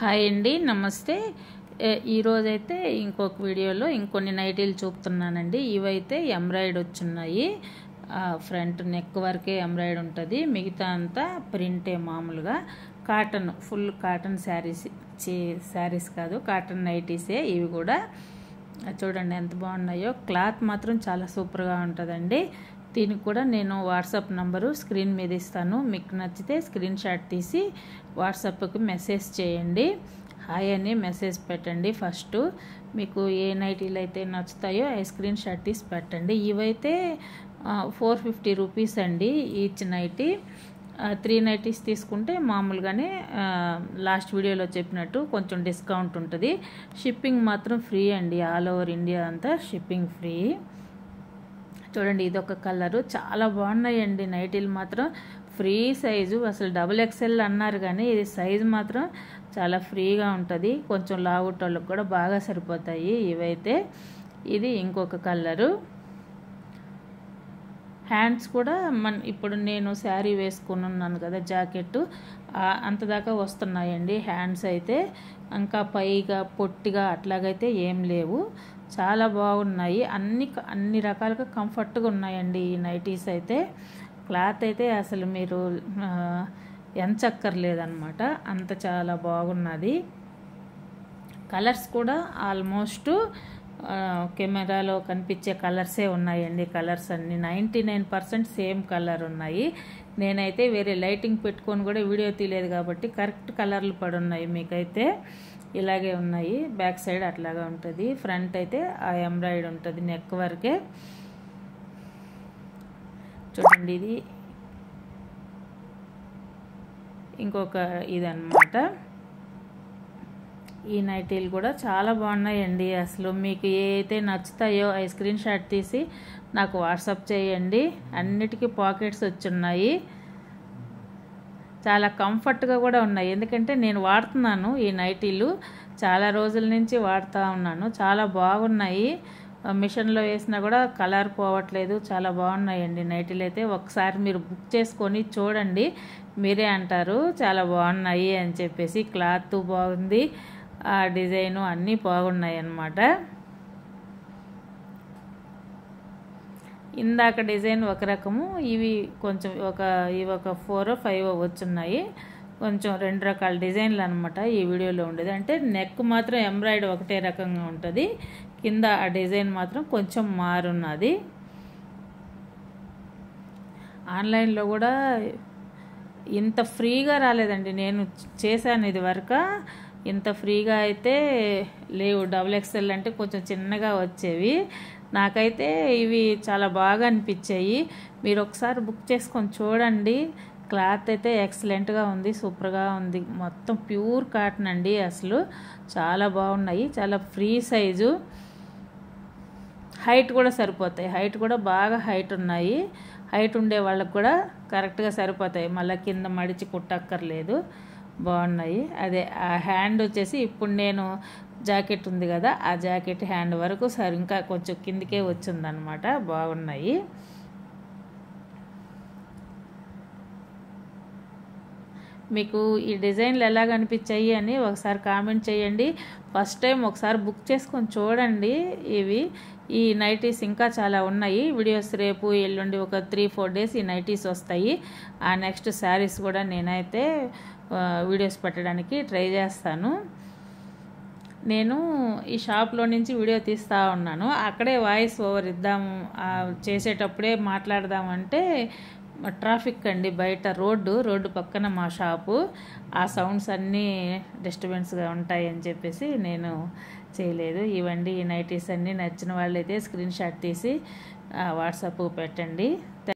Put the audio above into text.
Hi అండి, నమస్తే. ఈరోజైతే ఇంకొక వీడియోలో ఇంకొన్ని నైటీలు చూపుతున్నానండి. ఇవైతే ఎంబ్రాయిడ్ వచ్చున్నాయి. ఫ్రంట్ నెక్ వరకే ఎంబ్రాయిడ్ ఉంటుంది, మిగతా అంతా ప్రింటే. మామూలుగా కాటన్, ఫుల్ కాటన్ శారీస్ కాదు, కాటన్ నైటీసే ఇవి కూడా. చూడండి ఎంత బాగున్నాయో. క్లాత్ మాత్రం చాలా సూపర్గా ఉంటుందండి. దీనికి కూడా నేను వాట్సాప్ నంబరు స్క్రీన్ మీద ఇస్తాను. మీకు నచ్చితే స్క్రీన్ షాట్ తీసి వాట్సాప్కి మెసేజ్ చేయండి. హాయ్ అని మెసేజ్ పెట్టండి. ఫస్ట్ మీకు ఏ నైటీలు అయితే నచ్చుతాయో ఆ స్క్రీన్ షాట్ తీసి పెట్టండి. ఇవైతే 450 రూపీస్ అండి ఈచ్ నైటీ. 3 నైటీస్ తీసుకుంటే మామూలుగానే లాస్ట్ వీడియోలో చెప్పినట్టు కొంచెం డిస్కౌంట్ ఉంటుంది. షిప్పింగ్ మాత్రం ఫ్రీ అండి, ఆల్ ఓవర్ ఇండియా అంతా షిప్పింగ్ ఫ్రీ. చూడండి ఇదొక కలరు, చాలా బాగున్నాయండి నైటీలు మాత్రం. ఫ్రీ సైజు, అసలు XXL అన్నారు కానీ ఇది సైజు మాత్రం చాలా ఫ్రీగా ఉంటుంది. కొంచెం లావుటోళ్ళకి కూడా బాగా సరిపోతాయి ఇవైతే. ఇది ఇంకొక కలరు. హ్యాండ్స్ కూడా ఇప్పుడు నేను శారీ వేసుకుని ఉన్నాను కదా, జాకెట్ అంతదాకా వస్తున్నాయండి హ్యాండ్స్ అయితే. ఇంకా పైగా పొట్టిగా అట్లాగైతే ఏం లేవు, చాలా బాగున్నాయి. అన్ని రకాలుగా కంఫర్ట్గా ఉన్నాయండి ఈ నైటీస్ అయితే. క్లాత్ అయితే అసలు మీరు ఎంచక్కర్లేదన్నమాట, అంత చాలా బాగున్నది. కలర్స్ కూడా ఆల్మోస్ట్ కెమెరాలో కనిపించే కలర్సే ఉన్నాయండి. కలర్స్ అన్నీ 99% సేమ్ కలర్ ఉన్నాయి. నేనైతే వేరే లైటింగ్ పెట్టుకొని కూడా వీడియో తీయలేదు కాబట్టి కరెక్ట్ కలర్లు పడున్నాయి మీకైతే. ఇలాగే ఉన్నాయి. బ్యాక్ సైడ్ అట్లాగా ఉంటుంది, ఫ్రంట్ అయితే ఆ ఎంబ్రాయిడ్ ఉంటుంది నెక్ వరకే. చూడండి ఇది ఇంకొక ఇదన్నమాట. ఈ నైటీలు కూడా చాలా బాగున్నాయండి. అసలు మీకు ఏ అయితే నచ్చుతాయో ఆ స్క్రీన్ షాట్ తీసి నాకు వాట్సాప్ చేయండి. అన్నిటికీ పాకెట్స్ వచ్చున్నాయి, చాలా కంఫర్ట్గా కూడా ఉన్నాయి. ఎందుకంటే నేను వాడుతున్నాను ఈ నైటీలు, చాలా రోజుల నుంచి వాడుతూ ఉన్నాను. చాలా బాగున్నాయి. మిషన్లో వేసినా కూడా కలర్ పోవట్లేదు, చాలా బాగున్నాయండి నైటీలు అయితే. ఒకసారి మీరు బుక్ చేసుకొని చూడండి, మీరే అంటారు చాలా బాగున్నాయి అని చెప్పేసి. క్లాత్ బాగుంది, ఆ డిజైను అన్నీ బాగున్నాయి అన్నమాట. ఇందాక డిజైన్ ఒక రకము, ఇవి కొంచెం ఇవి ఒక 4 or 5 వచ్చున్నాయి. కొంచెం 2 రకాల డిజైన్లు అనమాట ఈ వీడియోలో ఉండేది. అంటే నెక్ మాత్రం ఎంబ్రాయిడ్ ఒకటే రకంగా ఉంటుంది, కింద ఆ డిజైన్ మాత్రం కొంచెం మారున్నది. ఆన్లైన్లో కూడా ఇంత ఫ్రీగా రాలేదండి. నేను చేశాను ఇది వరకు, ఇంత ఫ్రీగా అయితే లేవు. XXL అంటే కొంచెం చిన్నగా వచ్చేవి. నాకైతే ఇవి చాలా బాగా అనిపించాయి. మీరు ఒకసారి బుక్ చేసుకొని చూడండి. క్లాత్ అయితే ఎక్సలెంట్గా ఉంది, సూపర్గా ఉంది. మొత్తం ప్యూర్ కాటన్ అండి, అసలు చాలా బాగున్నాయి. చాలా ఫ్రీ సైజు, హైట్ కూడా సరిపోతాయి. హైట్ కూడా బాగా హైట్ ఉన్నాయి. హైట్ ఉండే వాళ్ళకి కూడా కరెక్ట్గా సరిపోతాయి, మళ్ళీ కింద మడిచి కుట్టక్కర్లేదు. బాగున్నాయి. అదే ఆ హ్యాండ్ వచ్చేసి ఇప్పుడు నేను జాకెట్ ఉంది కదా, ఆ జాకెట్ హ్యాండ్ వరకు ఇంకా కొంచెం కిందికే వచ్చిందనమాట. బాగున్నాయి. మీకు ఈ డిజైన్లు ఎలాగ అనిపించాయి అని ఒకసారి కామెంట్ చేయండి. ఫస్ట్ టైం ఒకసారి బుక్ చేసుకొని చూడండి. ఈ నైటీస్ ఇంకా చాలా ఉన్నాయి. వీడియోస్ రేపు ఎల్లుండి ఒక 3-4 డేస్ ఈ నైటీస్ వస్తాయి. ఆ నెక్స్ట్ శారీస్ కూడా నేనైతే వీడియోస్ పెట్టడానికి ట్రై చేస్తాను. నేను ఈ షాప్లో నుంచి వీడియో తీస్తూ ఉన్నాను, అక్కడే వాయిస్ ఓవర్ ఇద్దాము చేసేటప్పుడే మాట్లాడదామంటే ట్రాఫిక్ అండి, బయట రోడ్డు పక్కన మా షాపు. ఆ సౌండ్స్ అన్నీ డిస్టర్బెన్స్గా ఉంటాయి అని చెప్పేసి నేను చేయలేదు. ఇవండి ఈ నైటీస్ అన్నీ. నచ్చిన వాళ్ళైతే స్క్రీన్ షాట్ తీసి వాట్సాప్ పెట్టండి.